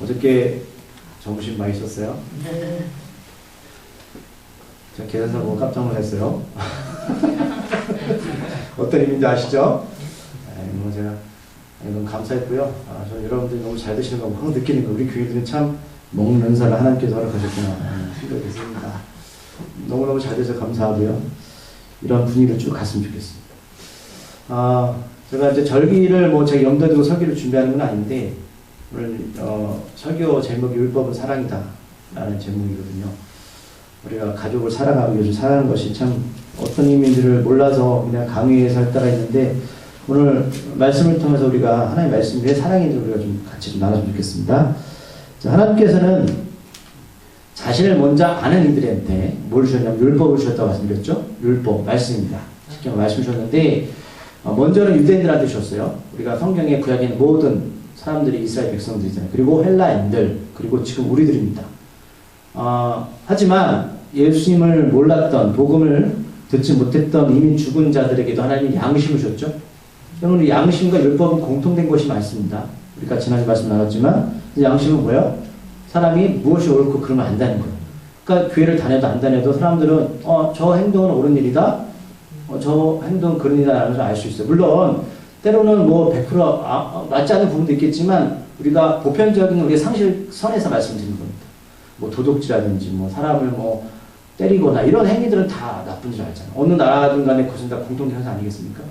어저께 점심 맛있었어요? 네. 제가 계산서 보고 깜짝 놀랐어요. 어떤 의미인지 아시죠? 뭐 제가 너무 감사했고요. 저 여러분들이 너무 잘 드시는 거 확 느끼는 거, 우리 교인들은 참 먹는 은사를 하나님께서 허락하셨구나 생각이 됐습니다. 너무너무 잘 돼서 감사하고요. 이런 분위기로 쭉 갔으면 좋겠습니다. 제가 이제 절기를 뭐 제가 염두에 두고 설교를 준비하는 건 아닌데, 오늘 설교 제목이 율법은 사랑이다 라는 제목이거든요. 우리가 가족을 사랑하고 요즘 사랑하는 것이 참 어떤 의미인지를 몰라서 그냥 강의에서 했다가 있는데, 오늘 말씀을 통해서 우리가 하나님의 말씀이 왜 사랑인지 우리가 좀 같이 좀 나눴으면 좋겠습니다. 자, 하나님께서는 자신을 먼저 아는 이들한테 뭘 주셨냐면 율법을 주셨다고 말씀드렸죠. 율법, 말씀입니다. 쉽게 말씀 주셨는데, 먼저는 유대인들한테 주셨어요. 우리가 성경에 구약에 있는 모든 사람들이 이스라엘 백성들이잖아요. 그리고 헬라인들, 그리고 지금 우리들입니다. 하지만 예수님을 몰랐던, 복음을 듣지 못했던 이미 죽은 자들에게도 하나님이 양심을 주셨죠. 여러분, 양심과 율법은 공통된 것이 많습니다. 우리가 지난주 말씀 나눴지만, 양심은 뭐예요? 사람이 무엇이 옳고 그러면 안다는 거예요. 그러니까 교회를 다녀도 안 다녀도 사람들은 저 행동은 옳은 일이다, 저 행동은 그런 일이다 라면서 알 수 있어요. 물론 때로는 뭐 100% 맞지 않는 부분도 있겠지만, 우리가 보편적인 우리의 상식선에서 말씀드리는 겁니다. 뭐 도둑질하든지 뭐 사람을 뭐 때리거나 이런 행위들은 다 나쁜 줄 알잖아요. 어느 나라든 간에 그것은 다 공통된 현상 아니겠습니까?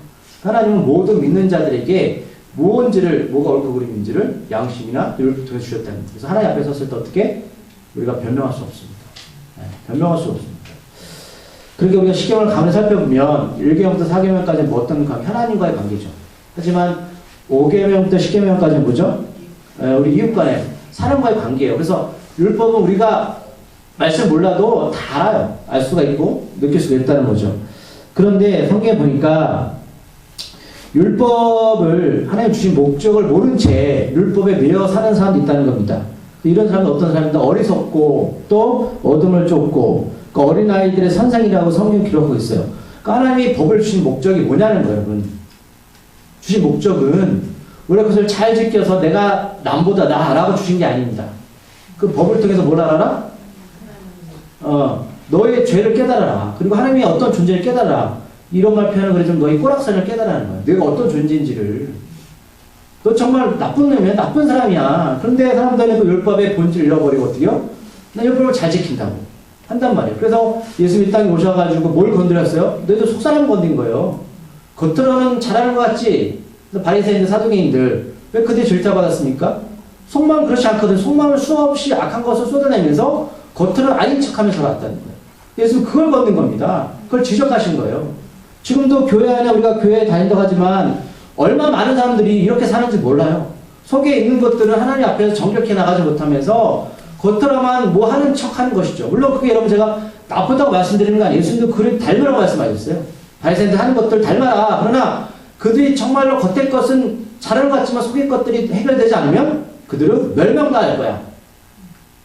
하나님은 모든 믿는 자들에게 무언지를, 뭐가 옳고 그름인지를 양심이나 율법을 통해 주셨다는 거예요. 그래서 하나님 앞에 섰을 때 어떻게? 우리가 변명할 수 없습니다. 변명할 수 없습니다. 그러니까 우리가 시경을 가만히 살펴보면 1계명부터 4계명까지는 뭐 어떤 관계? 하나님과의 관계죠. 하지만 5계명부터 10계명까지는 뭐죠? 우리 이웃 간의 사람과의 관계예요. 그래서 율법은 우리가 말씀 몰라도 다 알아요. 알 수가 있고 느낄 수가 있다는 거죠. 그런데 성경에 보니까 율법을, 하나님 주신 목적을 모른 채 율법에 매여 사는 사람도 있다는 겁니다. 이런 사람은 어떤 사람인가? 어리석고 또 어둠을 쫓고, 그 어린아이들의 선상이라고 성경 기록하고 있어요. 그러니까 하나님이 법을 주신 목적이 뭐냐는 거예요, 여러분. 주신 목적은 우리가 그것을 잘 지켜서 내가 남보다 나라고 주신 게 아닙니다. 그 법을 통해서 뭘 알아라? 너의 죄를 깨달아라. 그리고 하나님이 어떤 존재를 깨달아라. 이런 말 표현을 그래서 너희 꼬락선을 깨달아라는 거야. 내가 어떤 존재인지를. 너 정말 나쁜 놈이야. 나쁜 사람이야. 그런데 사람들은 그 율법의 본질을 잃어버리고 어떻게요? 나 율법을 잘 지킨다고 한단 말이에요. 그래서 예수님이 땅에 오셔가지고 뭘 건드렸어요? 너희도 속사람 건든 거예요. 겉으로는 잘하는 것 같지? 바리새인들, 사두개인들 왜 그들이 질타받았습니까? 속마음은 그렇지 않거든. 속마음을 수없이 악한 것을 쏟아내면서 겉으로는 아닌 척하면서 살았다는 거예요. 예수는 그걸 건든 겁니다. 그걸 지적하신 거예요. 지금도 교회 안에 우리가 교회에 다닌다고 하지만 얼마나 많은 사람들이 이렇게 사는지 몰라요. 속에 있는 것들은 하나님 앞에서 정결케 나가지 못하면서 겉으로만 뭐 하는 척 하는 것이죠. 물론 그게 여러분 제가 나쁘다고 말씀드리는 거 아니에요. 예수님도 그를 닮으라고 말씀하셨어요. 바리새인들 하는 것들 닮아라. 그러나 그들이 정말로 겉의 것은 잘하는 것 같지만 속의 것들이 해결되지 않으면 그들은 멸망당할 거야.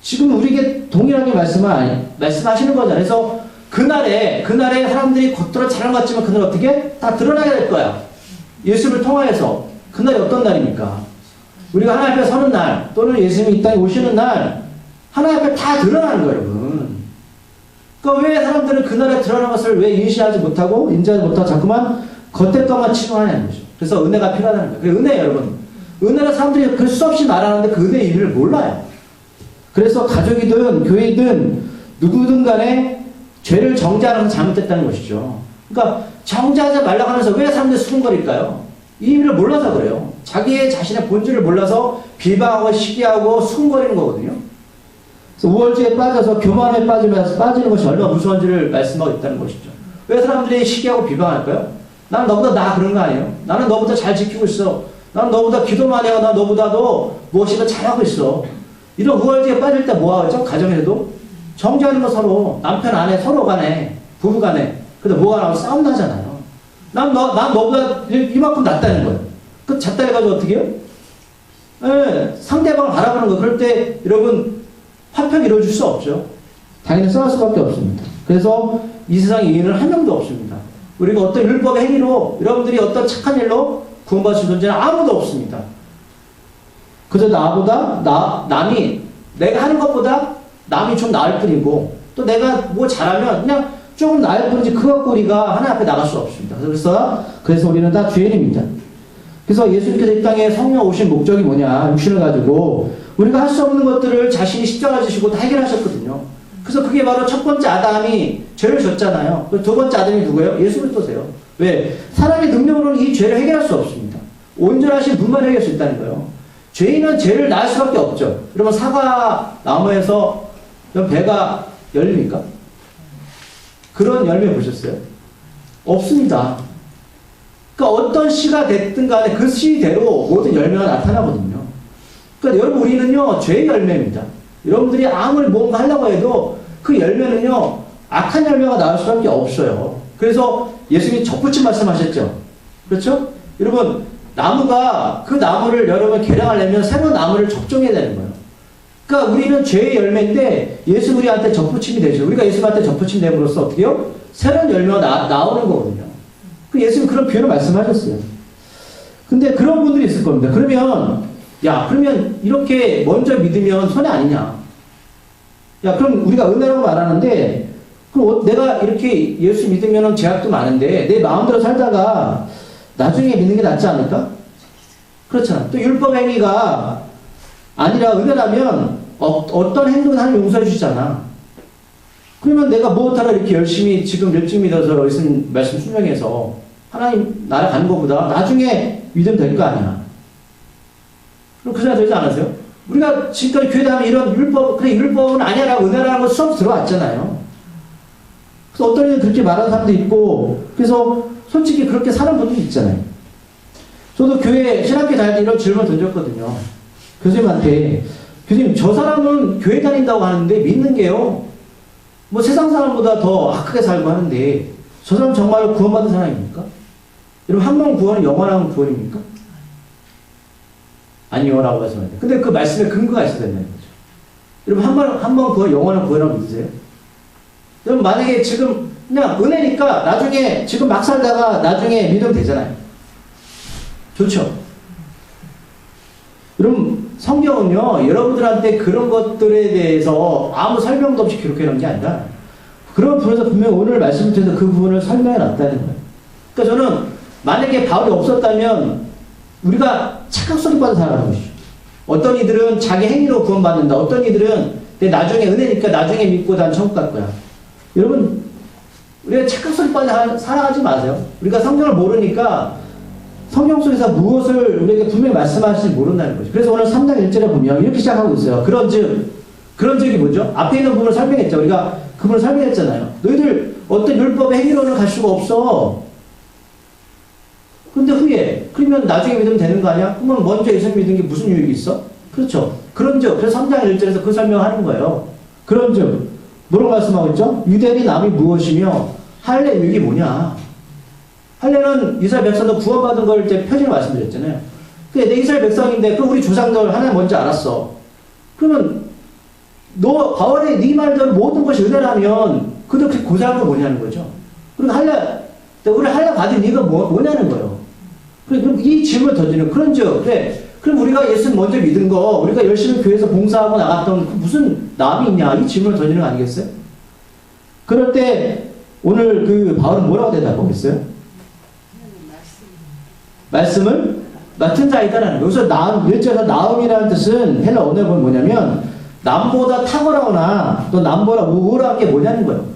지금 우리에게 동일하게 말씀하시는 거잖아요. 그래서 그날에 사람들이 겉으로 잘한 것 같지만 그날 어떻게? 다 드러나게 될 거야. 예수를 통하여서. 그날이 어떤 날입니까? 우리가 하나님 앞에 서는 날, 또는 예수님이 이 땅에 오시는 날, 하나님 앞에 다 드러나는 거예요, 여러분. 그러니까 왜 사람들은 그날에 드러난 것을 왜 인식하지 못하고, 인지하지 못하고 자꾸만 겉에 것만 치중하냐는 거죠. 그래서 은혜가 필요하다는 거예요. 그게 은혜예요, 여러분. 은혜는 사람들이 그 수없이 말하는데 그 은혜의 의미를 몰라요. 그래서 가족이든 교회이든 누구든 간에 죄를 정죄하는 것은 잘못됐다는 것이죠. 그러니까 정죄하지 말라고 하면서 왜 사람들이 수군거릴까요? 이 의미를 몰라서 그래요. 자기의 자신의 본질을 몰라서 비방하고 시기하고 수군거리는 거거든요. 그래서 우월주의에 빠져서 교만에 빠지는 것이 얼마나 무서운지를 말씀하고 있다는 것이죠. 왜 사람들이 시기하고 비방할까요? 나는 너보다 나 그런 거 아니에요. 나는 너보다 잘 지키고 있어. 나는 너보다 기도 많이 하고 나 너보다도 무엇이든 잘하고 있어. 이런 우월주의에 빠질 때 뭐 하죠? 가정에서도 정죄하는 거 서로, 남편 아내 서로 간에, 부부 간에. 근데 뭐가 나오고 싸움 나잖아요. 난 너보다 이만큼 낫다는 거예요. 그 잣다 해가지고 어떻게 해요? 예, 상대방을 바라보는 거. 그럴 때 여러분 화평이 이루어질 수 없죠. 당연히 싸울 수밖에 없습니다. 그래서 이 세상에 의인은 한 명도 없습니다. 우리가 어떤 율법의 행위로, 여러분들이 어떤 착한 일로 구원받으신 존재는 아무도 없습니다. 그저 남이 내가 하는 것보다 남이 좀 나을 뿐이고 또 내가 뭐 잘하면 그냥 조금 나을 뿐이지 그거 갖고 우리가 하나님 앞에 나갈 수 없습니다. 그래서 우리는 다 죄인입니다. 그래서 예수님께서 이 땅에 성령 오신 목적이 뭐냐, 육신을 가지고 우리가 할 수 없는 것들을 자신이 십자가 지시고 다 해결하셨거든요. 그래서 그게 바로 첫 번째 아담이 죄를 졌잖아요. 두 번째 아담이 누구예요? 예수 그리스도세요. 왜? 사람의 능력으로는 이 죄를 해결할 수 없습니다. 온전하신 분만 해결할 수 있다는 거예요. 죄인은 죄를 낳을 수밖에 없죠. 그러면 사과 나무에서 배가 열립니까? 그런 열매 보셨어요? 없습니다. 그러니까 어떤 씨가 됐든 간에 그 씨대로 모든 열매가 나타나거든요. 그러니까 여러분 우리는요 죄의 열매입니다. 여러분들이 아무리 뭔가 하려고 해도 그 열매는요 악한 열매가 나올 수밖에 없어요. 그래서 예수님이 접붙임 말씀하셨죠. 그렇죠? 여러분 나무가 그 나무를 여러분 개량하려면 새로운 나무를 접종해야 되는 거예요. 그러니까 우리는 죄의 열매인데 예수 우리한테 접붙임이 되죠. 우리가 예수한테 접붙임 됨으로써 어떻게요? 새로운 열매가 나오는 거거든요. 그 예수님 그런 표현을 말씀하셨어요. 근데 그런 분들이 있을 겁니다. 그러면 이렇게 먼저 믿으면 손해 아니냐? 야, 그럼 우리가 은혜라고 말하는데, 그럼 내가 이렇게 예수 믿으면 제약도 많은데, 내 마음대로 살다가 나중에 믿는 게 낫지 않을까? 그렇잖아. 또 율법 행위가 아니라 은혜라면 어떤 행동은 하나님 용서해 주시잖아. 그러면 내가 무엇하러 이렇게 열심히 지금 일찍 믿어서 말씀 수명해서 하나님 나라 가는 것보다 나중에 믿으면 될 거 아니야. 그럼 그 생각 되지 않으세요? 우리가 지금까지 교회 다니면 이런 율법은 아니야라고 은혜라는 거 수업 들어왔잖아요. 그래서 어떤 애들 그렇게 말하는 사람도 있고, 그래서 솔직히 그렇게 사는 분들도 있잖아요. 저도 교회, 신학교 다닐 때 이런 질문 던졌거든요. 교수님한테, 교수님, 저 사람은 교회 다닌다고 하는데 믿는 게요, 뭐 세상 사람보다 더 악하게 살고 하는데, 저 사람 정말로 구원받은 사람입니까? 여러분, 한 번 구원은 영원한 구원입니까? 아니요, 라고 말씀하셨는데. 근데 그 말씀에 근거가 있어야 된다는 거죠. 여러분, 한 번 구원, 영원한 구원이라고 믿으세요? 여러분, 만약에 지금 그냥 은혜니까 나중에, 지금 막 살다가 나중에 믿으면 되잖아요. 좋죠? 여러분, 성경은요, 여러분들한테 그런 것들에 대해서 아무 설명도 없이 기록해 놓은 게 아니라, 그런 부분에서 분명히 오늘 말씀을 통해서 그 부분을 설명해 놨다는 거예요. 그러니까 저는 만약에 바울이 없었다면 우리가 착각 속에 빠져 살아가는 것이죠. 어떤 이들은 자기 행위로 구원받는다. 어떤 이들은 내 나중에 은혜니까 나중에 믿고 난 천국 갈 거야. 여러분, 우리가 착각 속에 빠져 살아가지 마세요. 우리가 성경을 모르니까 성경 속에서 무엇을 우리에게 분명히 말씀하실지 모른다는 거죠. 그래서 오늘 3장 1절에 보면 이렇게 시작하고 있어요. 그런즉이 뭐죠? 앞에 있는 부분을 설명했죠. 우리가 그 부분을 설명했잖아요. 너희들 어떤 율법의 행위로는 갈 수가 없어. 근데 후에, 그러면 나중에 믿으면 되는 거 아니야? 그러면 먼저 예수 믿는 게 무슨 유익이 있어? 그렇죠. 그런즉, 그래서 3장 1절에서 그 설명을 하는 거예요. 그런즉, 뭐라고 말씀하고 있죠? 유대인이 남이 무엇이며, 할례 유익이 뭐냐? 할례는 이스라엘 백성도 구원받은 걸 이제 표지로 말씀드렸잖아요. 근데 내 이스라엘 백성인데, 그럼 우리 조상들 하나님 먼저 알았어. 그러면, 바울의 네 말대로 모든 것이 은혜라면, 그렇게 고사한 거 뭐냐는 거죠. 그러니까 우리 할례 받은 이유가 뭐냐는 거예요. 그럼 이 질문을 던지는, 그럼 우리가 예수 먼저 믿은 거, 우리가 열심히 교회에서 봉사하고 나갔던 그 무슨 남이 있냐? 이 질문을 던지는 거 아니겠어요? 그럴 때, 오늘 그 바울은 뭐라고 대답하겠어요? 말씀을 맡은 자이다라는 거예요. 여기서 일절에서 나음이라는 뜻은 헬라 언어에 보면 뭐냐면, 남보다 탁월하거나 또 남보다 우월한 게 뭐냐는 거예요.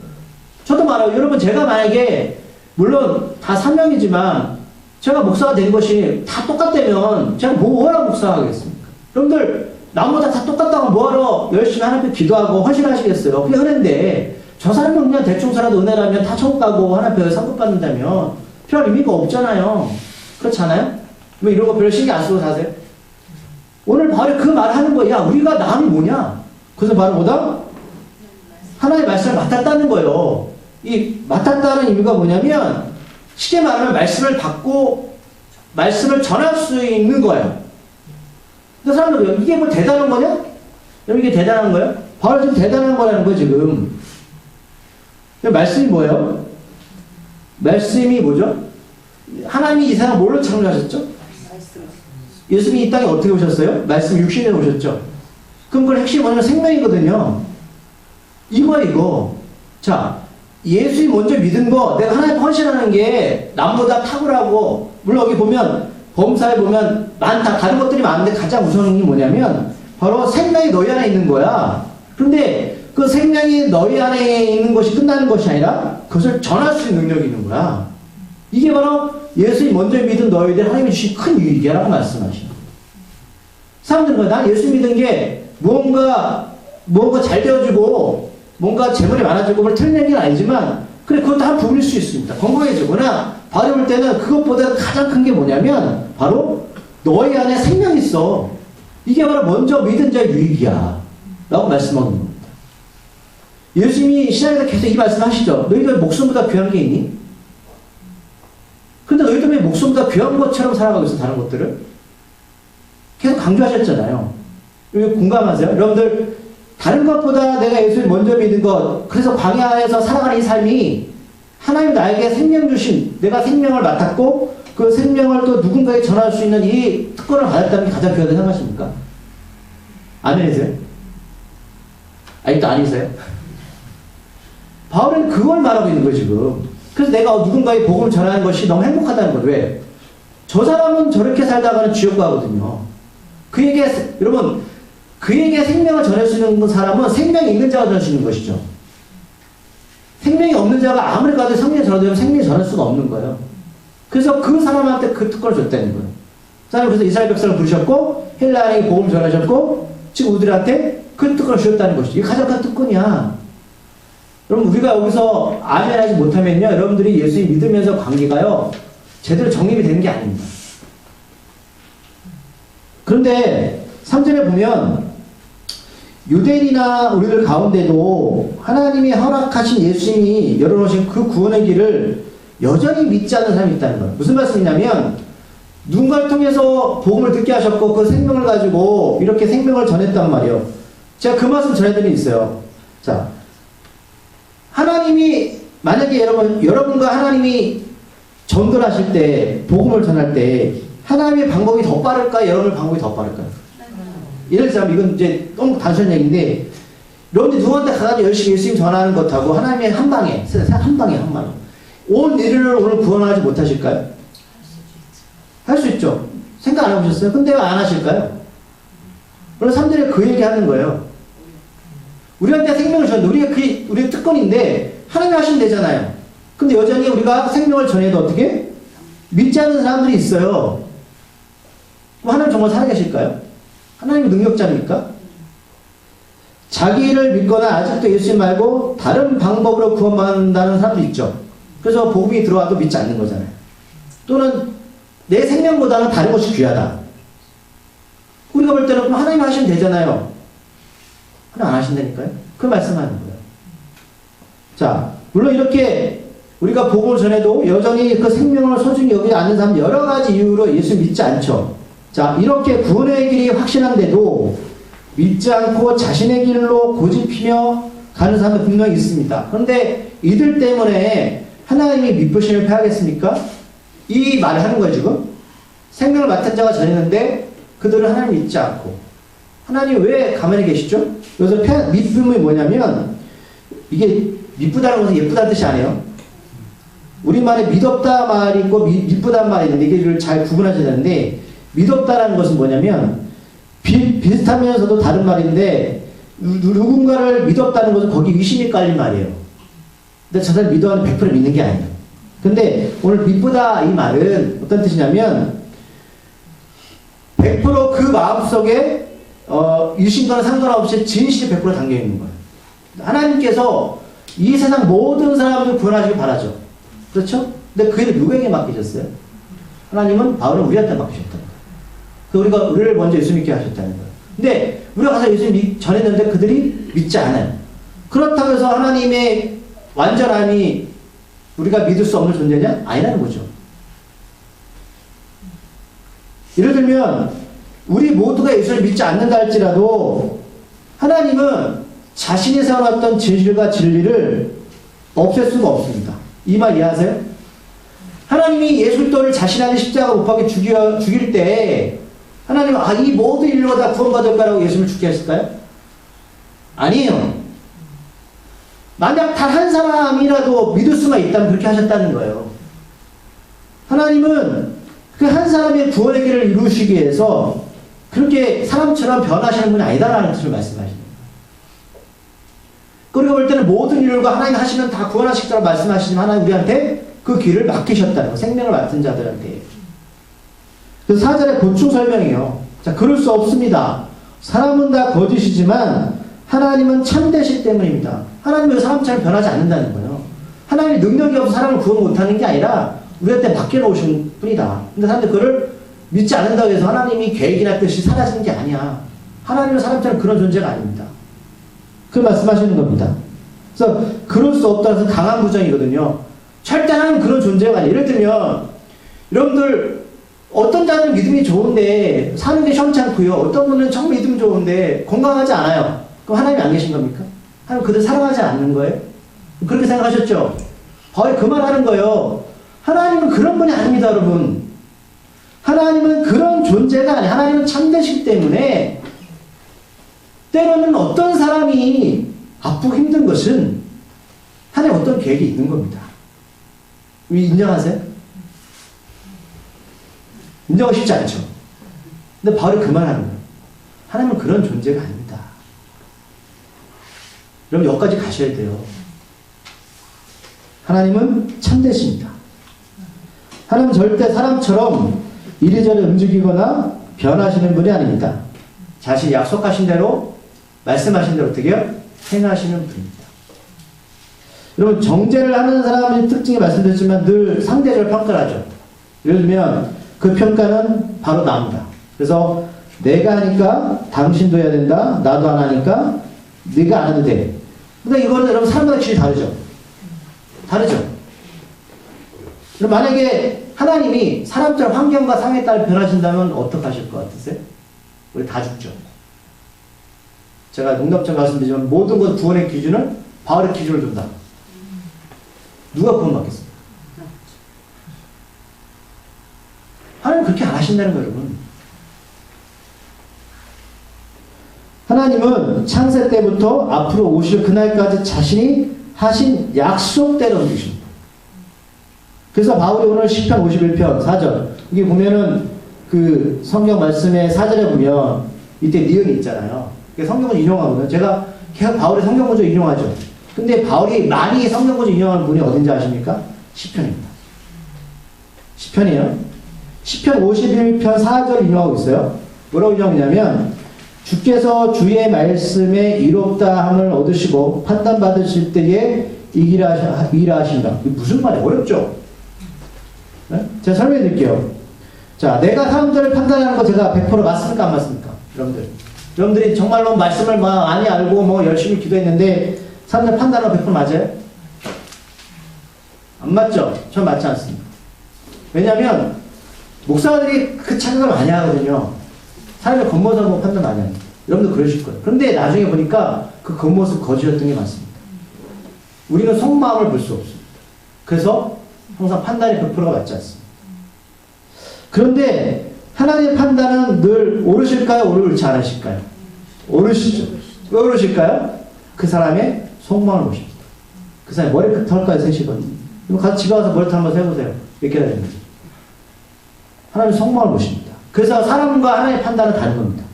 저도 말해요. 여러분, 제가 만약에, 물론 다 사명이지만, 제가 목사가 된 것이 다 똑같다면 제가 뭐하러 목사하겠습니까? 여러분들 남보다 다 똑같다고 뭐하러 열심히 하나님께 기도하고 헌신하시겠어요? 그게 은혜인데 저 사람은 그냥 대충 살아도 은혜라면 다 천국 가고 하나님께 상급 받는다면 별 의미가 없잖아요. 그렇지 않아요? 왜 이런 거 별로 신경 안 쓰고 사세요? 오늘 바로 그 말을 하는 거야. 야, 우리가 남이 뭐냐? 그래서 바로 뭐다? 하나님의 말씀을 맡았다는 거예요. 이 맡았다는 의미가 뭐냐면 쉽게 말하면 말씀을 받고 말씀을 전할 수 있는 거예요. 근데 사람들이 이게 뭐 대단한 거냐? 여러분 이게 대단한 거예요? 바로 지금 대단한 거라는 거예요 지금. 말씀이 뭐예요? 말씀이 뭐죠? 하나님이 이 세상을 뭘로 창조하셨죠? 예수님이 이 땅에 어떻게 오셨어요? 말씀 육신에 오셨죠. 그럼 그 핵심이 뭐냐면 생명이거든요. 이거. 자, 예수님 먼저 믿은 거, 내가 하나님 헌신하는 게 남보다 탁월하고, 물론 여기 보면, 범사에 보면 많다. 다른 것들이 많은데 가장 우선이 뭐냐면, 바로 생명이 너희 안에 있는 거야. 그런데 그 생명이 너희 안에 있는 것이 끝나는 것이 아니라, 그것을 전할 수 있는 능력이 있는 거야. 이게 바로 예수님 먼저 믿은 너희들 하나님이 주신 큰 유익이야 라고 말씀하시는 거예요. 사람들은 난 예수 믿은 게 무언가 잘 되어지고 뭔가 재물이 많아지고 뭘 틀린 게 아니지만 그래 그것도 한 부분일 수 있습니다. 건강해지거나 바로 볼 때는 그것보다 가장 큰 게 뭐냐면 바로 너희 안에 생명이 있어. 이게 바로 먼저 믿은 자의 유익이야 라고 말씀하는 겁니다. 예수님이 신약에서 계속 이 말씀하시죠. 너희가 목숨보다 귀한 게 있니? 근데 너희들 왜 목숨보다 귀한 것처럼 살아가고 있어, 다른 것들을? 계속 강조하셨잖아요. 공감하세요? 여러분들, 다른 것보다 내가 예수를 먼저 믿은 것, 그래서 광야에서 살아가는 이 삶이 하나님 나에게 생명 주신, 내가 생명을 맡았고, 그 생명을 또 누군가에게 전할 수 있는 이 특권을 받았다는 게 가장 귀하다고 생각하십니까? 아멘이세요? 아직도 아니세요? 바울은 그걸 말하고 있는 거예요, 지금. 그래서 내가 누군가의 복음을 전하는 것이 너무 행복하다는 거예요. 왜? 저 사람은 저렇게 살다가는 지옥 가거든요. 여러분, 그에게 생명을 전할 수 있는 사람은 생명이 있는 자가 전할 수 있는 것이죠. 생명이 없는 자가 아무리 가도 생명이 전하되면 생명이 전할 수가 없는 거예요. 그래서 그 사람한테 그 특권을 줬다는 거예요. 그 사람이 그래서 이스라엘 백성을 부르셨고, 헬라인에게 복음을 전하셨고, 지금 우리들한테 그 특권을 주셨다는 것이죠. 이게 가장 큰 특권이야. 여러분, 우리가 여기서 아멘 하지 못하면요, 여러분들이 예수님 믿으면서 관계가요, 제대로 정립이 되는 게 아닙니다. 그런데 3절에 보면 유대인이나 우리들 가운데도 하나님이 허락하신 예수님이 열어놓으신 그 구원의 길을 여전히 믿지 않는 사람이 있다는 거예요. 무슨 말씀이냐면 누군가를 통해서 복음을 듣게 하셨고 그 생명을 가지고 이렇게 생명을 전했단 말이에요. 제가 그 말씀 전해드린 게 있어요. 자, 하나님이 만약에 여러분과 하나님이 전도하실 때 복음을 전할 때 하나님의 방법이 더 빠를까요? 여러분의 방법이 더 빠를까요? 예를 들자면 이건 이제 너무 단순한 얘기인데 여러분들이 누구한테 가가지고 열심히 예수님 전하는 것하고 하나님의 한 방에 온 인류를 오늘 구원하지 못하실까요? 할 수 있죠. 생각 안 해보셨어요? 근데 왜 안 하실까요? 오늘 3절에 그 얘기하는 거예요. 우리한테 생명을 전하는데 우리의 특권인데 하나님이 하시면 되잖아요. 근데 여전히 우리가 생명을 전해도 어떻게? 믿지 않는 사람들이 있어요. 그럼 하나님 정말 살아계실까요? 하나님이 능력자입니까? 자기를 믿거나 아직도 예수님 말고 다른 방법으로 구원받는다는 사람도 있죠. 그래서 복음이 들어와도 믿지 않는 거잖아요. 또는 내 생명보다는 다른 것이 귀하다. 우리가 볼 때는 그럼 하나님이 하시면 되잖아요. 하나님 안 하신다니까요? 그 말씀하는 거예요. 자, 물론 이렇게 우리가 복음을 전해도 여전히 그 생명을 소중히 여기지 않는 사람 여러 가지 이유로 예수 믿지 않죠. 자, 이렇게 구원의 길이 확실한데도 믿지 않고 자신의 길로 고집피며 가는 사람도 분명히 있습니다. 그런데 이들 때문에 하나님이 미쁘심을 패하겠습니까? 이 말을 하는 거예요, 지금. 생명을 맡은 자가 전했는데 그들은 하나님 믿지 않고. 하나님 왜 가만히 계시죠? 여기서 미쁨이 뭐냐면 이게 미쁘다는 것은 예쁘다는 뜻이 아니에요. 우리말에 믿었다 말이 있고 미쁘다는 말이 있는데 이게 잘 구분하셔야 되는데 믿었다라는 것은 뭐냐면 비슷하면서도 다른 말인데 누군가를 믿었다는 것은 거기 의심이 깔린 말이에요. 근데 저 사람 믿어하는 100% 믿는 게 아니에요. 근데 오늘 미쁘다 이 말은 어떤 뜻이냐면 100% 그 마음속에 유심과는 상관없이 진실이 100% 담겨있는 거예요. 하나님께서 이 세상 모든 사람들 구원하시길 바라죠. 그렇죠? 근데 그 일을 누구에게 맡기셨어요? 하나님은 바울은 우리한테 맡기셨다는 거예요. 우리가 우리를 먼저 예수 믿게 하셨다는 거예요. 근데 우리가 가서 예수 전했는데 그들이 믿지 않아요. 그렇다고 해서 하나님의 완전함이 우리가 믿을 수 없는 존재냐? 아니라는 거죠. 예를 들면 우리 모두가 예수를 믿지 않는다 할지라도 하나님은 자신이 세워놨던 진실과 진리를 없앨 수가 없습니다. 이 말 이해하세요? 하나님이 예수 그리스도를 자신 안에 십자가 못 박혀 죽일 때 하나님은 이 모든 인류가 다 구원받을 거라고 예수님을 죽게 했을까요? 아니에요. 만약 단 한 사람이라도 믿을 수가 있다면 그렇게 하셨다는 거예요. 하나님은 그 한 사람의 구원의 길을 이루시기 위해서 그렇게 사람처럼 변하시는 분이 아니다라는 뜻을 말씀하시는 거예요. 그리고 볼 때는 모든 인류가 하나님 하시면 다 구원하실 거라고 말씀하시지만 하나님 우리한테 그 길을 맡기셨다는 거예요. 생명을 맡은 자들한테. 그래서 4절의 보충 설명이에요. 자, 그럴 수 없습니다. 사람은 다 거짓이지만 하나님은 참되시기 때문입니다. 하나님은 사람처럼 변하지 않는다는 거예요. 하나님의 능력이 없어 사람을 구원 못하는 게 아니라 우리한테 맡겨놓으신 뿐이다. 근데 사람들이 그걸 믿지 않는다고 해서 하나님이 계획이나 뜻이 사라지는 게 아니야. 하나님은 사람처럼 그런 존재가 아닙니다. 그 말씀하시는 겁니다. 그래서 그럴 수 없다는 것은 강한 부정이거든요. 절대 하나님 그런 존재가 아니에요. 예를 들면 여러분들 어떤 자는 믿음이 좋은데 사는 게 시원찮고요. 어떤 분은 정말 믿음이 좋은데 건강하지 않아요. 그럼 하나님이 안 계신 겁니까? 하나님 그들 사랑하지 않는 거예요? 그렇게 생각하셨죠? 바울이 그 말 하는 거예요. 하나님은 그런 분이 아닙니다, 여러분. 하나님은 그런 존재가 아니에요. 하나님은 참되시기 때문에 때로는 어떤 사람이 아프고 힘든 것은 하나님의 어떤 계획이 있는 겁니다. 인정하세요? 인정하기 쉽지 않죠. 근데 바울이 그 말 하는 거예요. 하나님은 그런 존재가 아닙니다. 여러분 여기까지 가셔야 돼요. 하나님은 참되십니다. 하나님은 절대 사람처럼 이리저리 움직이거나 변하시는 분이 아닙니다. 자신이 약속하신 대로 말씀하신 대로 어떻게 해요? 행하시는 분입니다. 여러분 정죄를 하는 사람의 특징이 말씀드렸지만 늘 상대적으로 평가를 하죠. 예를 들면 그 평가는 바로 나옵니다. 그래서 내가 하니까 당신도 해야 된다. 나도 안 하니까 네가 안 해도 돼. 근데 이거는 여러분 사람마다 기준이 다르죠. 다르죠. 그럼 만약에 하나님이 사람처럼 환경과 상황에 따라 변하신다면 어떡하실 것 같으세요? 우리 다 죽죠. 제가 농담처럼 말씀드리지만 모든 것 구원의 기준은 바울의 기준을 둔다. 누가 구원받겠습니까? 하나님 그렇게 안 하신다는 거예요, 여러분. 하나님은 창세 때부터 앞으로 오실 그날까지 자신이 하신 약속대로 움직이십니다. 그래서 바울이 오늘 시편 51편 4절 여기 보면은 그 성경 말씀의 4절에 보면 이때 니은이 있잖아요. 성경을 인용하거든요. 제가 계속 바울의 성경 구조 인용하죠. 근데 바울이 많이 성경 구조 인용하는 분이 어딘지 아십니까? 시편입니다. 시편이에요. 시편 51편 4절 인용하고 있어요. 뭐라고 인용하냐면 주께서 주의 말씀에 이롭다함을 얻으시고 판단받으실 때에 이기라 하신다. 이게 무슨 말이에요? 어렵죠? 네? 제가 설명해 드릴게요. 자, 내가 사람들을 판단하는 거 제가 100% 맞습니까? 안 맞습니까? 여러분들이 정말로 말씀을 많이 알고 열심히 기도했는데 사람들 판단하는 거 100% 맞아요? 안 맞죠? 전 맞지 않습니다. 왜냐하면 목사들이 그 착각을 많이 하거든요. 사람의 겉모습 보고 판단 많이 합니다. 여러분도 그러실 거예요. 그런데 나중에 보니까 그 겉모습 거짓이었던 게 맞습니다. 우리는 속마음을 볼 수 없습니다. 그래서 항상 판단이 100%가 맞지 않습니다. 그런데 하나님의 판단은 늘 오르실까요? 오르지 않으실까요? 오르시죠. 왜 오르실까요? 그 사람의 속마음을 보십니다. 그 사람의 머리끝 털까지 세시거든요. 그럼 가서 집에 가서 머리털 한번 세보세요. 몇 개나 되는지. 하나님의 속마음을 보십니다. 그래서 사람과 하나님의 판단은 다른 겁니다.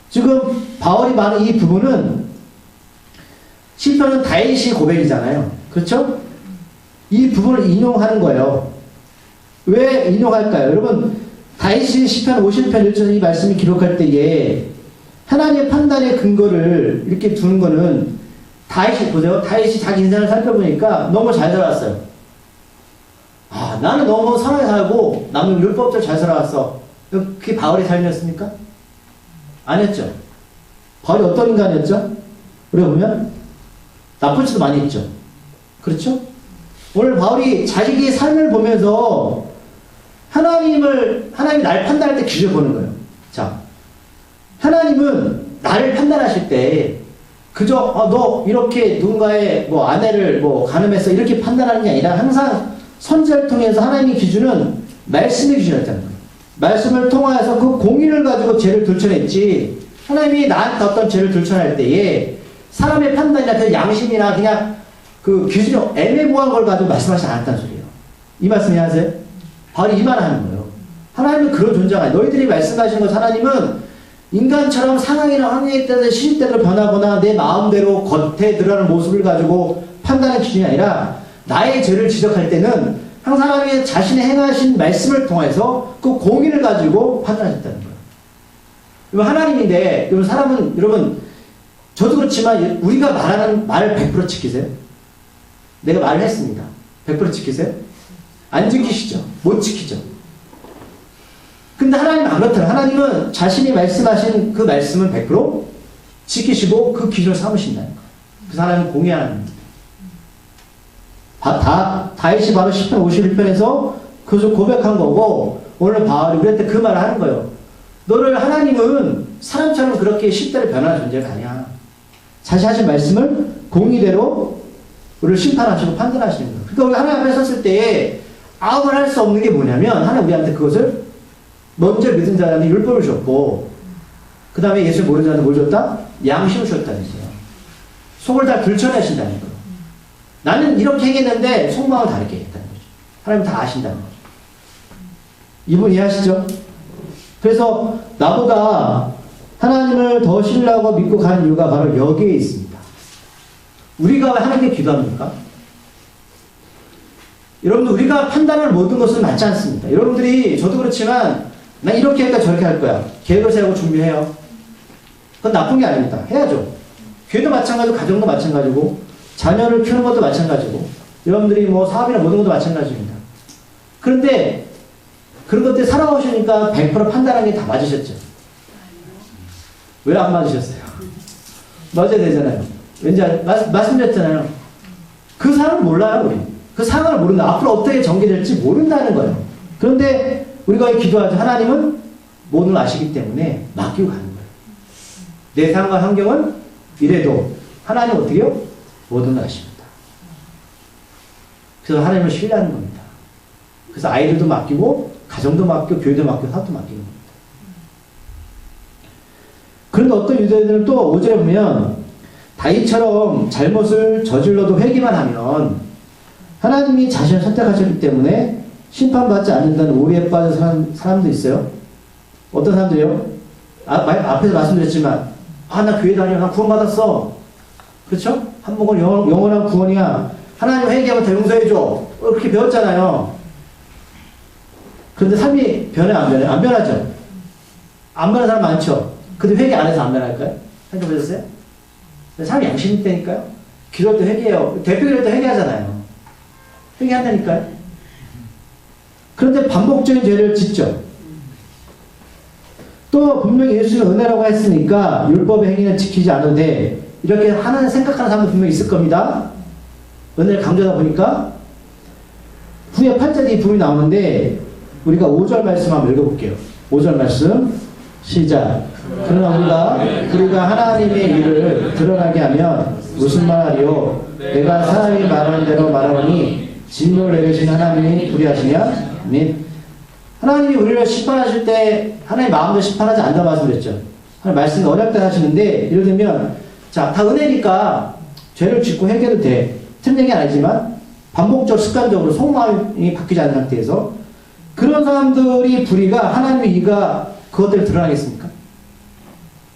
지금 바울이 말하는 이 부분은 시편은 다윗의 고백이잖아요. 그렇죠? 이 부분을 인용하는 거예요. 왜 인용할까요? 여러분 다윗이 시편 50편 1절에 이 말씀이 기록할 때에 하나님의 판단의 근거를 이렇게 두는 거는 다윗이 보세요. 다윗이 자기 인생을 살펴보니까 너무 잘 살았어요. 나는 너무 선하게 살고 나는 율법대로 잘 살아왔어. 그게 바울의 삶이었습니까? 아니었죠. 바울이 어떤 인간이었죠? 우리가 보면 나쁜 짓도 많이 했죠. 그렇죠? 오늘 바울이 자기의 삶을 보면서 하나님이 날 판단할 때 기준을 보는 거예요. 자, 하나님은 나를 판단하실 때 그저 너 이렇게 누군가의 아내를 간음해서 이렇게 판단하는 게 아니라 항상 선지자를 통해서 하나님의 기준은 말씀의 기준이었다는 거예요. 말씀을 통하여서 그 공의를 가지고 죄를 들춰냈지, 하나님이 나한테 어떤 죄를 들춰낼 때에 사람의 판단이나 그 양심이나 그냥 그 기준이 애매모호한 걸 가지고 말씀하시지 않았다는 소리예요. 이 말씀 이해하세요? 바로 이 말을 하는 거예요. 하나님은 그런 존재가 아니에요. 너희들이 말씀하시는 것, 하나님은 인간처럼 상황이나 환경에 따라 시시때때로 변하거나 내 마음대로 겉에 드러나는 모습을 가지고 판단하는 기준이 아니라 나의 죄를 지적할 때는 항상 하나님의 자신의 행하신 말씀을 통해서 그 공의를 가지고 판단하셨다는 거예요. 이거 하나님인데, 여러분, 사람은, 여러분, 저도 그렇지만 우리가 말하는 말 100% 지키세요? 내가 말을 했습니다. 100% 지키세요? 안 지키시죠? 못 지키죠? 근데 하나님은 안 그렇다면 하나님은 자신이 말씀하신 그 말씀은 100% 지키시고 그 기준을 삼으신다는 거예요. 그래서 하나님은 공의하는 다윗이 바로 10편 51편에서 그것을 고백한 거고, 오늘 바울이 우리한테 그 말을 하는 거예요. 너를 하나님은 사람처럼 그렇게 시대를 변하는 존재가 아니야. 자신 하신 말씀을 공의대로 우리를 심판하시고 판단하시는 거예요. 그러니까 우리 하나님 앞에 섰을 때에 아무나 할 수 없는 게 뭐냐면, 하나님 우리한테 그것을 먼저 믿은 자한테 율법을 줬고, 그 다음에 예수를 모르는 자한테 뭘 줬다? 양심을 줬다는 거예요. 속을 다 들춰내신다는 거예요. 나는 이렇게 행했는데 속마음을 다르게 했다는 거죠. 하나님 다 아신다는 거죠. 이분 이해하시죠? 그래서 나보다 하나님을 더 신뢰하고 믿고 가는 이유가 바로 여기에 있습니다. 우리가 왜 하나님께 기도합니까? 여러분들, 우리가 판단할 모든 것은 맞지 않습니다. 여러분들이, 저도 그렇지만 난 이렇게 하니까 저렇게 할 거야. 계획을 세우고 준비해요. 그건 나쁜 게 아닙니다. 해야죠. 교회도 마찬가지고 가정도 마찬가지고 자녀를 키우는 것도 마찬가지고 여러분들이 뭐 사업이나 모든 것도 마찬가지입니다. 그런데 그런 것들 살아오시니까 100% 판단하는 게 다 맞으셨죠? 왜 안 맞으셨어요? 맞아야 되잖아요. 왠지 말씀드렸잖아요. 그 상황을 몰라요, 우리. 그 상황을 모른다. 앞으로 어떻게 전개될지 모른다는 거예요. 그런데 우리가 기도하죠. 하나님은 모든 걸 아시기 때문에 맡기고 가는 거예요. 내 상황과 환경은 이래도 하나님 어떻게 해요? 모든 걸 아십니다. 그래서 하나님을 신뢰하는 겁니다. 그래서 아이들도 맡기고 가정도 맡기고 교회도 맡기고 사업도 맡기는 겁니다. 그런데 어떤 유대인들은 또 5절에 보면 다윗처럼 잘못을 저질러도 회개만 하면 하나님이 자신을 선택하셨기 때문에 심판받지 않는다는 오해에 빠진 사람도 있어요. 어떤 사람들이요? 앞에서 말씀드렸지만, 나 교회 다녀. 나 구원받았어. 그렇죠? 한복은 영원한 구원이야. 하나님 회개하면 다 용서해줘. 그렇게 배웠잖아요. 그런데 삶이 변해, 안 변해? 안 변하죠? 안 변하는 사람 많죠? 근데 회개 안 해서 안 변할까요? 생각해보셨어요? 삶이 양심이 때니까요. 기도할 때 회개해요. 대표 기도할 때 회개하잖아요. 회개한다니까요. 그런데 반복적인 죄를 짓죠. 또 분명히 예수는 은혜라고 했으니까 율법의 행위는 지키지 않아도 돼. 이렇게 하나는 생각하는 사람도 분명히 있을 겁니다. 은혜를 강조하다 보니까 후에 8절에 이 부분이 나오는데 우리가 5절 말씀 한번 읽어볼게요. 5절 말씀 시작. 그러나 우리가 하나님의 일을 드러나게 하면 무슨 말하리요? 내가 사람이 말하는 대로 말하노니 진노를 내리신 하나님이 불의하시냐? 및 하나님이 우리를 심판하실 때 하나님 마음대로 심판하지 않는다고 말씀드렸죠. 하나님 말씀이 어렵게 하시는데, 예를 들면 자, 다 은혜니까 죄를 짓고 회개도 돼. 틀린 얘기는 아니지만 반복적으로 습관적으로 속마음이 바뀌지 않은 상태에서 그런 사람들이 불의가 하나님의 이가 그것들을 드러나겠습니까?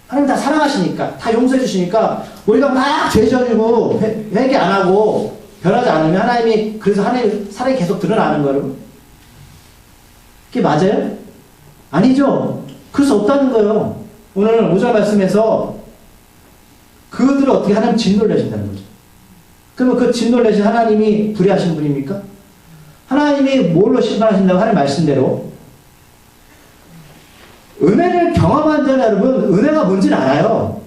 하나님 다 사랑하시니까, 다 용서해 주시니까 우리가 막 죄 저지고 회개 안 하고 변하지 않으면 하나님이, 그래서 하나님 사랑이 계속 드러나는 거예요. 그게 맞아요? 아니죠. 그럴 수 없다는 거예요. 오늘 5절 말씀에서 그것들을 어떻게 하나님 진노를 내신다는 거죠. 그러면 그 진노를 내신 하나님이 불의하신 분입니까? 하나님이 뭘로 심판하신다고 하나님 말씀대로 은혜를 경험한 자는 여러분 은혜가 뭔지는 알아요.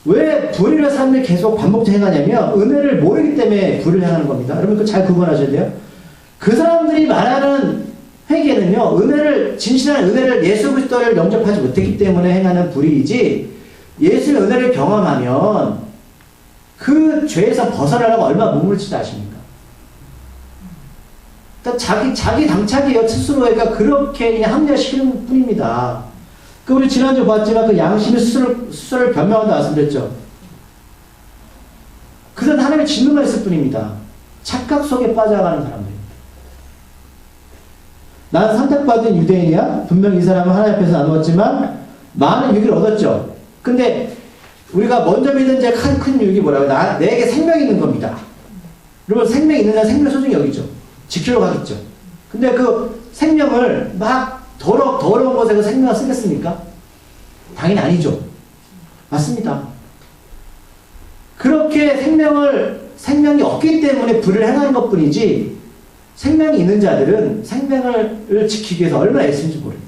왜 불의를 사람들이 계속 반복적으로 행하냐면 은혜를 모르기 때문에 불의를 행하는 겁니다. 여러분 그거 잘 구분하셔야 돼요. 그 사람들이 말하는 회개는요, 은혜를, 진실한 은혜를 예수 그리스도를 영접하지 못했기 때문에 행하는 불의이지, 예수의 은혜를 경험하면 그 죄에서 벗어나려고 얼마나 몸부림치지 아십니까? 그러니까 자기 당착이에요. 스스로가 그렇게 그냥 합리화시키는 뿐입니다. 그 우리 지난주 봤지만 그 양심이 스스로를 변명한다 말씀드렸죠. 그들은 하나님의 진노만 있을 뿐입니다. 착각 속에 빠져가는 사람들입니다. 난 선택받은 유대인이야. 분명히 이 사람은 하나님 앞에서 나누었지만 많은 유익을 얻었죠. 근데 우리가 먼저 믿은 제일 큰 유익이 뭐라고요? 내게 생명이 있는 겁니다. 여러분 생명이 있는 자는 생명을 소중히 여기죠. 지키려고 하겠죠. 근데 그 생명을 막 더러운 곳에 그 생명을 쓰겠습니까? 당연히 아니죠. 맞습니다. 그렇게 생명이 없기 때문에 불을 행하는 것 뿐이지, 생명이 있는 자들은 생명을 지키기 위해서 얼마나 애쓰는지 모릅니다.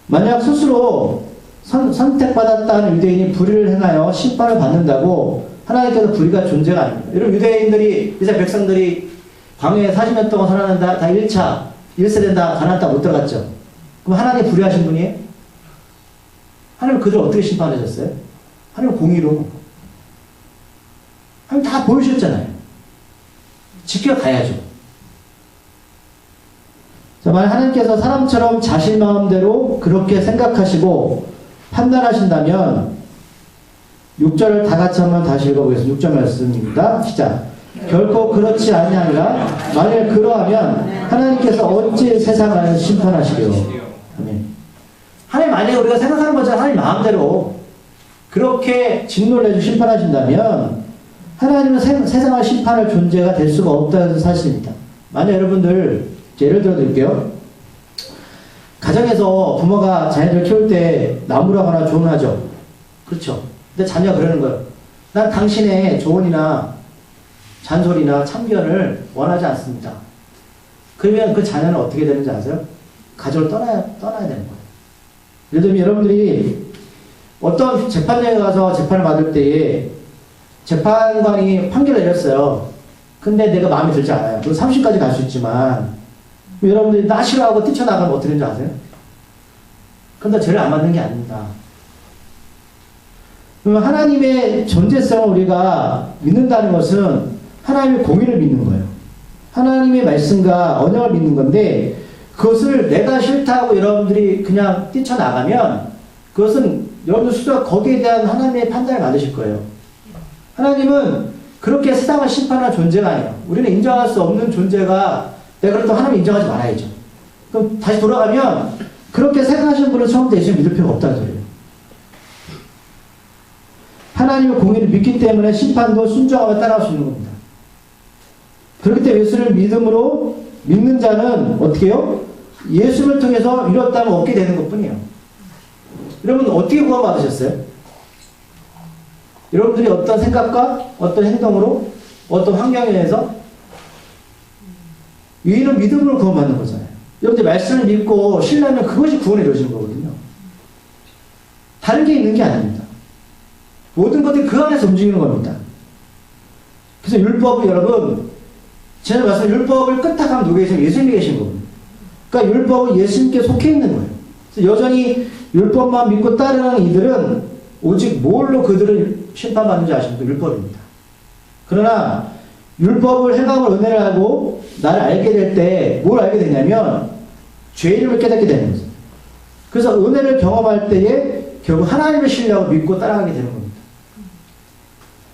만약 스스로 선택받았다는 유대인이 불의를 행하여 심판을 받는다고 하나님께서 불의가 존재가 아닙니다. 여러분, 유대인들이, 이스라엘 백성들이 광야에 40년 동안 살아난다, 다 1세대는 다 가나안 땅 못 들어갔죠. 그럼 하나님 불의하신 분이에요? 하나님 그들을 어떻게 심판하셨어요? 하나님 공의로. 하나님 다 보여주셨잖아요. 지켜가야죠. 자, 만약 하나님께서 사람처럼 자신 마음대로 그렇게 생각하시고 판단하신다면 6절을 다 같이 한번 다시 읽어보겠습니다. 6절 말씀입니다. 시작. 결코 그렇지 아니하니라. 만일 그러하면 하나님께서 어찌 세상을 심판하시려. 아멘. 하나님 만약에 우리가 생각하는 것처럼 하나님 마음대로 그렇게 진노를 내주 심판하신다면 하나님은 세상의 심판할 존재가 될 수가 없다는 사실입니다. 만약 여러분들 예를 들어 드릴게요. 가정에서 부모가 자녀들 키울 때 나무라거나 조언하죠. 그렇죠. 근데 자녀가 그러는 거예요. 난 당신의 조언이나 잔소리나 참견을 원하지 않습니다. 그러면 그 자녀는 어떻게 되는지 아세요? 가족을 떠나야 되는 거예요. 예를 들면 여러분들이 어떤 재판장에 가서 재판을 받을 때에 재판관이 판결을 내렸어요. 근데 내가 마음에 들지 않아요. 그리고 30까지 갈 수 있지만 여러분들이 나 싫어하고 뛰쳐나가면 어떻게 되는지 아세요? 그럼 다 죄를 안 받는 게 아닙니다. 그러면 하나님의 존재성을 우리가 믿는다는 것은 하나님의 공의를 믿는 거예요. 하나님의 말씀과 언약을 믿는 건데 그것을 내가 싫다고 여러분들이 그냥 뛰쳐나가면 그것은 여러분들 스스로 거기에 대한 하나님의 판단을 받으실 거예요. 하나님은 그렇게 세상을 심판할 존재가 아니에요. 우리는 인정할 수 없는 존재가 내가 그렇다고 하나님 인정하지 말아야죠. 그럼 다시 돌아가면 그렇게 생각하시는 분은 처음부터 예수를 믿을 필요가 없다는 소리예요. 하나님의 공의를 믿기 때문에 심판도 순종하며 따라갈 수 있는 겁니다. 그렇기 때문에 예수를 믿음으로 믿는 자는 어떻게 해요? 예수를 통해서 이뤘다면 얻게 되는 것 뿐이에요. 여러분 어떻게 구원받으셨어요? 여러분들이 어떤 생각과 어떤 행동으로 어떤 환경에 의해서 유일은 믿음으로 구원받는 거잖아요. 여러분들 말씀을 믿고 신뢰하면 그것이 구원이 이루어지는 거거든요. 다른 게 있는 게 아닙니다. 모든 것들이 그 안에서 움직이는 겁니다. 그래서 율법을 여러분 제가 말씀 율법을 끄떡하면 누구 계시면 예수님이 계신 거거든요. 그러니까 율법은 예수님께 속해 있는 거예요. 그래서 여전히 율법만 믿고 따르는 이들은 오직 뭘로 그들을 심판받는지 아십니까? 율법입니다. 그러나 율법을 행함을 은혜를 하고 나를 알게 될 때 뭘 알게 되냐면 죄 이름을 깨닫게 되는 거죠. 그래서 은혜를 경험할 때에 결국 하나님을 신뢰하고 믿고 따라가게 되는 겁니다.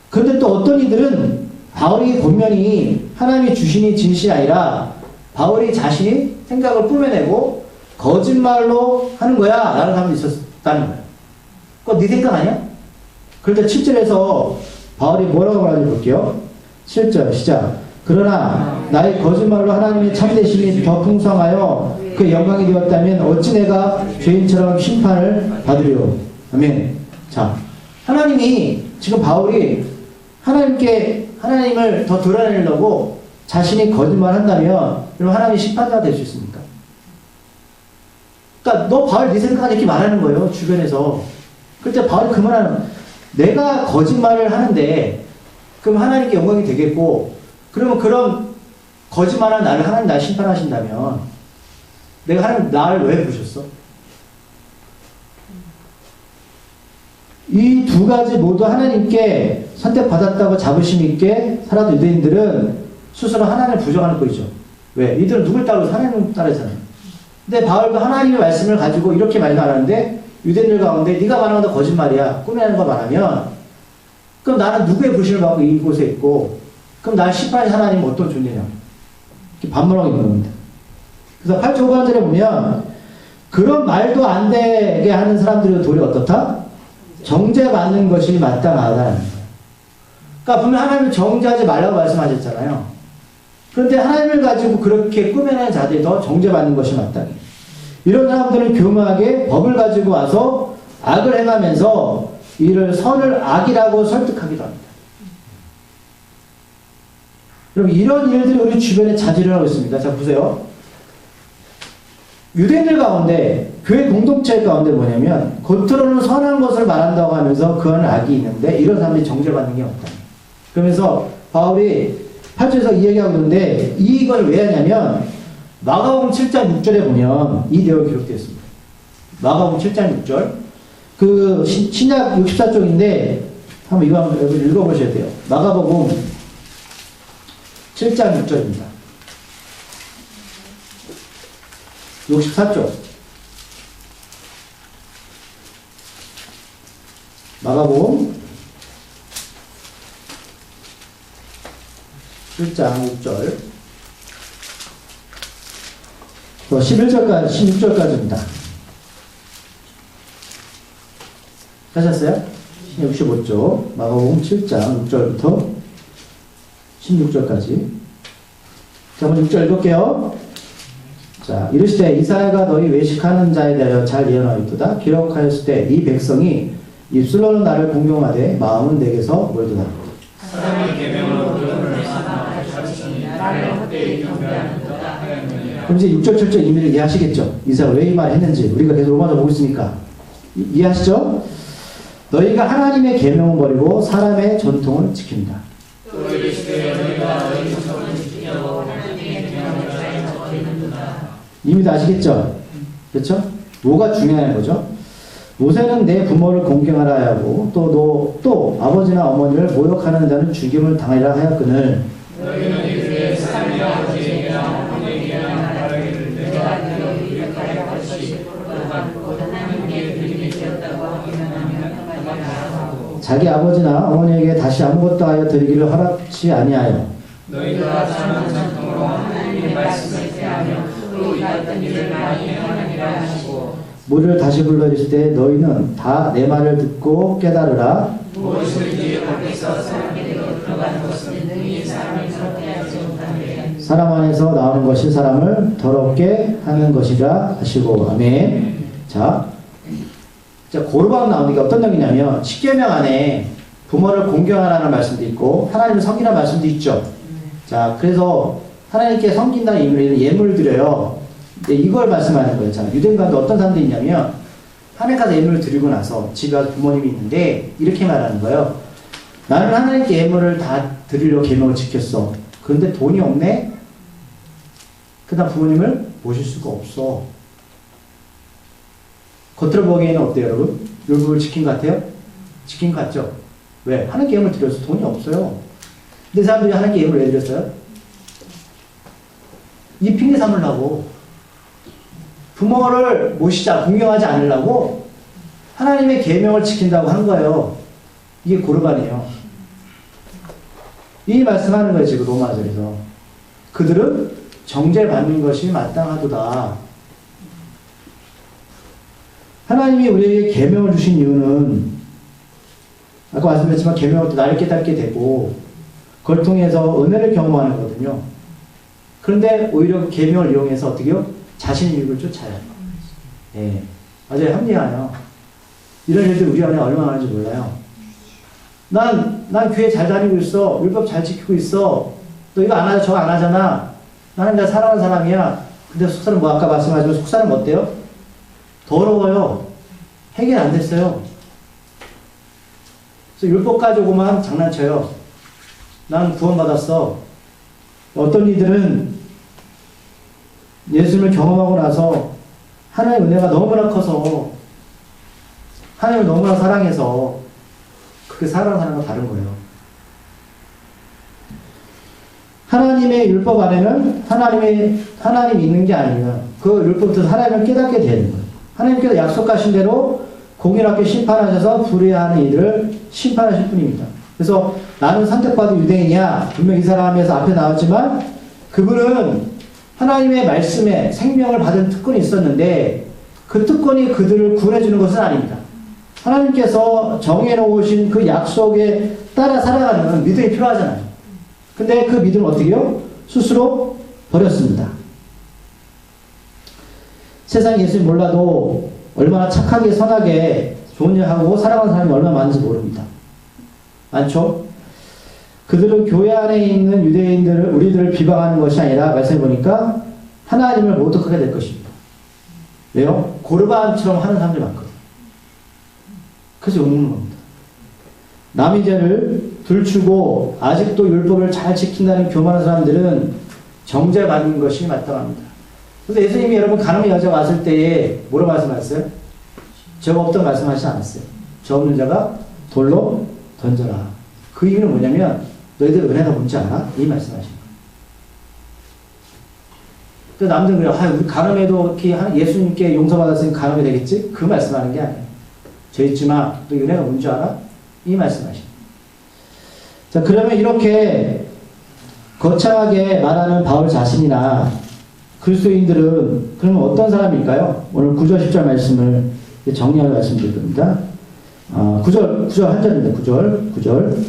그런데 또 어떤 이들은 바울이 본면이 하나님이 주신이 진실이 아니라 바울이 자신이 생각을 꾸며내고 거짓말로 하는 거야 라는 사람도 있었다는 거예요. 그거 네 생각 아니야? 그런데 7절에서 바울이 뭐라고 말하는지 볼게요. 7절 시작. 그러나 나의 거짓말로 하나님의 참되심이 더 풍성하여 그 영광이 되었다면 어찌 내가 죄인처럼 심판을 받으리요. 아멘. 자, 하나님이 지금 바울이 하나님을 더 드러내려고 자신이 거짓말한다면 그럼 하나님이 심판자가 될 수 있습니까? 그러니까 너 바울 네 생각하냐 이렇게 말하는 거예요. 주변에서. 그때 바울이 그 말하는 내가 거짓말을 하는데 그럼 하나님께 영광이 되겠고 그러면 그런 거짓말한 하나님 날 심판하신다면 내가 하나님 나를 왜 부르셨어? 이 두 가지 모두 하나님께 선택받았다고 자부심 있게 살아도 유대인들은 스스로 하나님을 부정하는 거죠. 왜? 이들은 누굴 따르고 하나님을 따르잖아요. 근데 바울도 하나님의 말씀을 가지고 이렇게 말하는데 유대인들 가운데 네가 말하는 건 거짓말이야. 꾸며내는 거 말하면 그럼 나는 누구의 불신을 받고 이곳에 있고 그럼 나를 심판의 하나님은 어떤 존재냐. 이렇게 반문하고 있는 겁니다. 그래서 8절 후반절에 보면 그런 말도 안 되게 하는 사람들의 도리 어떻다? 정죄받는 것이 마땅하다는 거예요. 그러니까 분명 하나님은 정죄하지 말라고 말씀하셨잖아요. 그런데 하나님을 가지고 그렇게 꾸며낸 자들이 더 정죄받는 것이 마땅해요. 이런 사람들은 교묘하게 법을 가지고 와서 악을 행하면서 이를 선을 악이라고 설득하기도 합니다. 여러분 이런 일들이 우리 주변에 자주 일어나고 있습니다. 자 보세요. 유대인들 가운데 교회 공동체 가운데 뭐냐면 겉으로는 선한 것을 말한다고 하면서 그 안에 악이 있는데 이런 사람들이 정죄받는 게 없다. 그러면서 바울이 8절에서 이 얘기하고 있는데 이걸 왜 하냐면 마가복음 7장 6절에 보면 이 내용이 기록되어 있습니다. 마가복음 7장 6절 그 신약 64쪽인데 한번 이거 한번 읽어보셔야 돼요. 마가복음 7장 6절입니다. 64쪽 마가복음 7장 6절 11절까지 16절까지입니다. 하셨어요? 65쪽 마가복음 7장 6절부터 16절까지 자, 한번 6절 읽을게요. 자, 이르시되 이사야가 너희 외식하는 자에 대하여 잘 예언하였도다. 기록하였을 때 이 백성이 입술로는 나를 공경하되 마음은 내게서 멀도다. 사람이 계명으로 그들을 나를 헛되이 경배하는도다 하였느니라. 그럼 이제 6절 7절 의미를 이해하시겠죠? 이사야 왜 이 말 했는지 우리가 계속 로마서 보고 있으니까 이해하시죠? 너희가 하나님의 계명을 버리고 사람의 전통을 지킨다. 또 이르시되 너희가 너희 전통을 지키려고 하나님의 계명을 자에서 버리는도다. 이미도 아시겠죠? 그렇죠? 뭐가 중요한 거죠? 모세는 내 부모를 공경하라 하고 또 아버지나 어머니를 모욕하는 자는 죽임을 당하리라 하였거늘 너희는 이들의 사람의 아버지에게나 어머니에게나 말하기를 내가 너희를 이렇게 할 것이 곧 하나님께 드림이 되었다고 하면 하고 자기 아버지나 어머니에게 다시 아무것도 하여 드리기를 허락치 아니하여 너희가 사는 전통으로 하나님의 말씀을 대하며 또 이 같은 일을 많이 행하느니라 하시고 무리를 다시 불러주실 때 너희는 다 내 말을 듣고 깨달으라. 무엇이든지 밖에서 사람에게로 들어가는 것은 능히 사람을 더럽게 하지 못하게 사람 안에서 나오는 것이 사람을 더럽게 하는 것이라 하시고 아멘. 자 고르방 나오는 게 어떤 내용이냐면 10계명 안에 부모를 공경하라는 말씀도 있고 하나님을 섬기라는 말씀도 있죠. 자 그래서 하나님께 섬긴다는 의미로 예물을 드려요. 이걸 말씀하는 거예요. 자, 유대인 가운데 어떤 사람들이 있냐면 하나님 가서 예물을 드리고 나서 집에 가서 부모님이 있는데 이렇게 말하는 거예요. 나는 하나님께 예물을 다 드리려고 계명을 지켰어. 그런데 돈이 없네? 그 다음 부모님을 모실 수가 없어. 겉으로 보기에는 어때요, 여러분? 율법을 지킨 것 같아요? 지킨 것 같죠? 왜? 하나님께 예물을 드려서 돈이 없어요. 근데 사람들이 하나님께 예물을 왜 드렸어요? 이 핑계 삼으려고. 부모를 모시자, 공경하지 않으려고 하나님의 계명을 지킨다고 한 거예요. 이게 고르반이에요. 이 말씀하는 거예요, 지금 로마서에서. 그들은 정죄받는 것이 마땅하도다. 하나님이 우리에게 계명을 주신 이유는 아까 말씀드렸지만 계명을 또 나를 깨닫게 되고 그걸 통해서 은혜를 경험하는 거거든요. 그런데 오히려 그 계명을 이용해서 어떻게요? 자신의 유익을 쫓아요. 예. 맞아요. 합리화요. 이런 일들 우리 안에 얼마나 많은지 몰라요. 난 교회 잘 다니고 있어. 율법 잘 지키고 있어. 너 이거 안 하자, 저거 안 하잖아. 나는 내가 사랑하는 사람이야. 근데 속사는 뭐 아까 말씀하지만 속사는 어때요? 더러워요. 해결 안 됐어요. 그래서 율법 가지고만 장난쳐요. 난 구원받았어. 어떤 이들은 예수님을 경험하고 나서 하나님의 은혜가 너무나 커서 하나님을 너무나 사랑해서 그렇게 살아가는 건 다른 거예요. 하나님 하나님의 율법 안에는 하나님이 있는 게 아니라 그 율법부터 하나님을 깨닫게 되는 거예요. 하나님께서 약속하신 대로 공의롭게 심판하셔서 불의하는 이들을 심판하실 뿐입니다. 그래서 나는 선택받은 유대인이야. 분명 이 사람에서 앞에 나왔지만 그분은 하나님의 말씀에 생명을 받은 특권이 있었는데 그 특권이 그들을 구원해주는 것은 아닙니다. 하나님께서 정해놓으신 그 약속에 따라 살아가는 믿음이 필요하잖아요. 근데 그 믿음을 어떻게 해요? 스스로 버렸습니다. 세상 예수님 몰라도 얼마나 착하게 선하게 좋은 일 하고 사랑하는 사람이 얼마나 많은지 모릅니다. 많죠? 그들은 교회 안에 있는 유대인들을 우리들을 비방하는 것이 아니라 말씀해 보니까 하나님을 모독하게 될 것입니다. 왜요? 고르반처럼 하는 사람들이 많거든요. 그래서 욕먹는 겁니다. 남의 죄를 들추고 아직도 율법을 잘 지킨다는 교만한 사람들은 정죄받는 것이 마땅합니다. 그래서 예수님이 여러분 가늠의 여자가 왔을 때에 뭐라고 말씀하셨어요? 죄가 없다고 말씀하시지 않았어요. 죄 없는 자가 돌로 던져라. 그 이유는 뭐냐면 너희들 은혜가 뭔지 알아? 이 말씀하신 거예요. 또 남들은 그래요. 우리 가늠해도 예수님께 용서받았으니 가늠이 되겠지? 그 말씀하는 게 아니에요. 죄 잊지 마. 너 은혜가 뭔지 알아? 이 말씀하신 거예요. 자, 그러면 이렇게 거창하게 말하는 바울 자신이나 그리스도인들은 그러면 어떤 사람일까요? 오늘 9절 10절 말씀을 정리하여 말씀드릴 겁니다. 9절 한 절입니다. 9절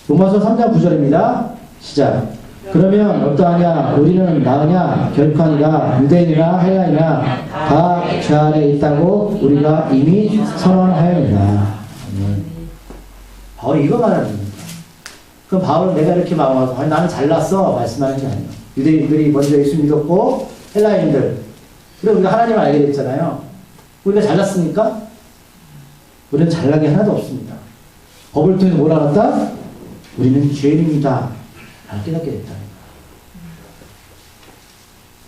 로마서 3장 9절입니다. 시작. 그러면 어떠하냐? 우리는 나으냐? 결코 아니라 유대인이나 헬라이나 다 죄 아래 있다고 우리가 이미 선언하였느니라. 바울이 이거 말하는 겁니다. 그럼 바울은 내가 이렇게 마음하고 나는 잘났어 말씀하는 게 아니에요. 유대인들이 먼저 예수 믿었고 헬라인들 그래 우리가 하나님을 알게 됐잖아요. 우리가 잘났습니까? 우리는 잘난 게 하나도 없습니다. 법을 통해서 뭘 알았다? 우리는 죄인입니다. 알 깨닫게 됐다.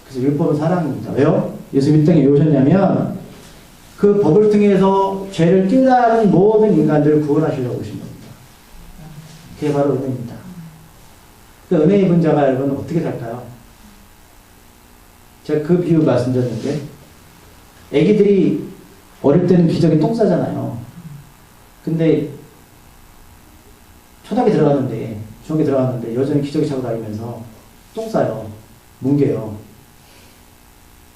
그래서 율법은 사랑입니다. 왜요? 예수님이 이 땅에 왜 오셨냐면 그 법을 통해서 죄를 깨달은 모든 인간들을 구원하시려고 오신 겁니다. 그게 바로 은혜입니다. 그 은혜 입은 자가 여러분 어떻게 살까요? 제가 그 비유 말씀드렸는데 애기들이 어릴 때는 기저귀 똥 싸잖아요. 근데 초등학교 들어갔는데 중학교 들어갔는데 여전히 기저귀 차고 다니면서 똥 싸요. 뭉개요.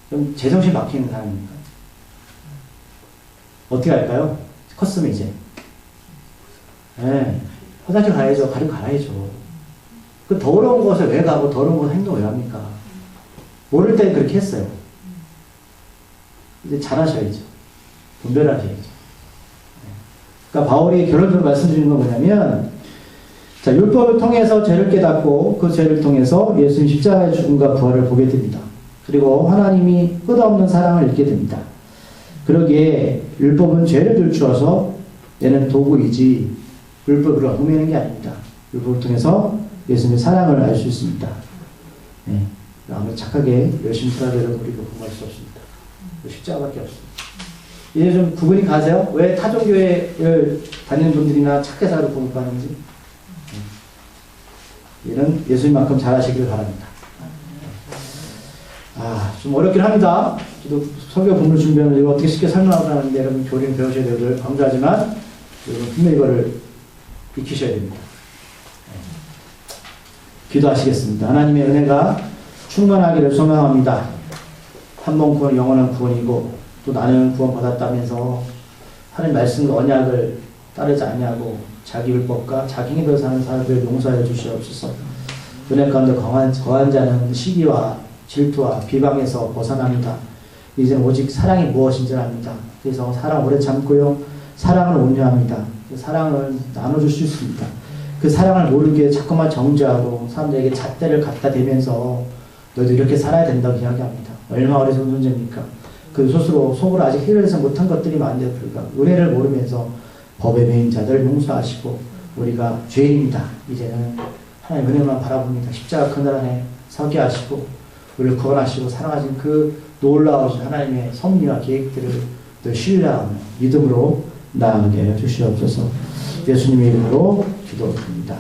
그럼 제정신 박히는 사람입니까? 어떻게 할까요? 컸으면 이제 화장실 가야죠. 가리고 갈아야죠. 그 더러운 곳에 왜 가고 더러운 곳에 행동을 왜 합니까? 모를 때는 그렇게 했어요. 이제 잘하셔야죠. 분별하셔야죠. 그러니까 바울이 결론적으로 말씀드리는 건 뭐냐면 자, 율법을 통해서 죄를 깨닫고 그 죄를 통해서 예수님 십자가의 죽음과 부활을 보게 됩니다. 그리고 하나님이 끝없는 사랑을 잊게 됩니다. 그러기에 율법은 죄를 들추어서 얘는 도구이지 율법으로 흠내는 게 아닙니다. 율법을 통해서 예수님의 사랑을 알 수 있습니다. 아무리 착하게 열심히 살아도 우리가 공부할 수 없습니다. 십자가밖에 없습니다. 이제 좀 구분이 가세요? 왜 타종교회를 다니는 분들이나 착하게 살고 공부하는지? 이는 예수님만큼 잘하시길 바랍니다. 좀 어렵긴 합니다. 저도 설교 본문 준비하면 이거 어떻게 쉽게 설명하는데 여러분 교리는 배우셔야 되고 강조하지만 여러분 분명히 이거를 익히셔야 됩니다. 기도하시겠습니다. 하나님의 은혜가 충만하기를 소망합니다. 한 번 구원 영원한 구원이고 또 나는 구원 받았다면서 하나님 말씀과 언약을 따르지 않냐고 자기 율법과 자기 힘으로 사는 사람들을 용서하여 주시옵소서. 은혜 가운데 거한 자는 시기와 질투와 비방에서 벗어납니다. 이제는 오직 사랑이 무엇인지를 압니다. 그래서 사랑 오래 참고요. 사랑을 온유합니다. 그 사랑을 나눠줄 수 있습니다. 그 사랑을 모르게 자꾸만 정죄하고 사람들에게 잣대를 갖다 대면서 너희도 이렇게 살아야 된다고 이야기합니다. 얼마나 어리석은 존재입니까? 그 스스로 속으로 아직 해결해서 못한 것들이 많은데 불구하고 은혜를 모르면서 법에 매인 자들을 용서하시고 우리가 죄인입니다. 이제는 하나님 은혜만 바라봅니다. 십자가 그날 안에 서게 하시고 우리를 구원하시고 사랑하신 그 놀라우신 하나님의 섭리와 계획들을 늘 신뢰하며 믿음으로 나아가게 해 주시옵소서. 예수님의 이름으로 기도드립니다.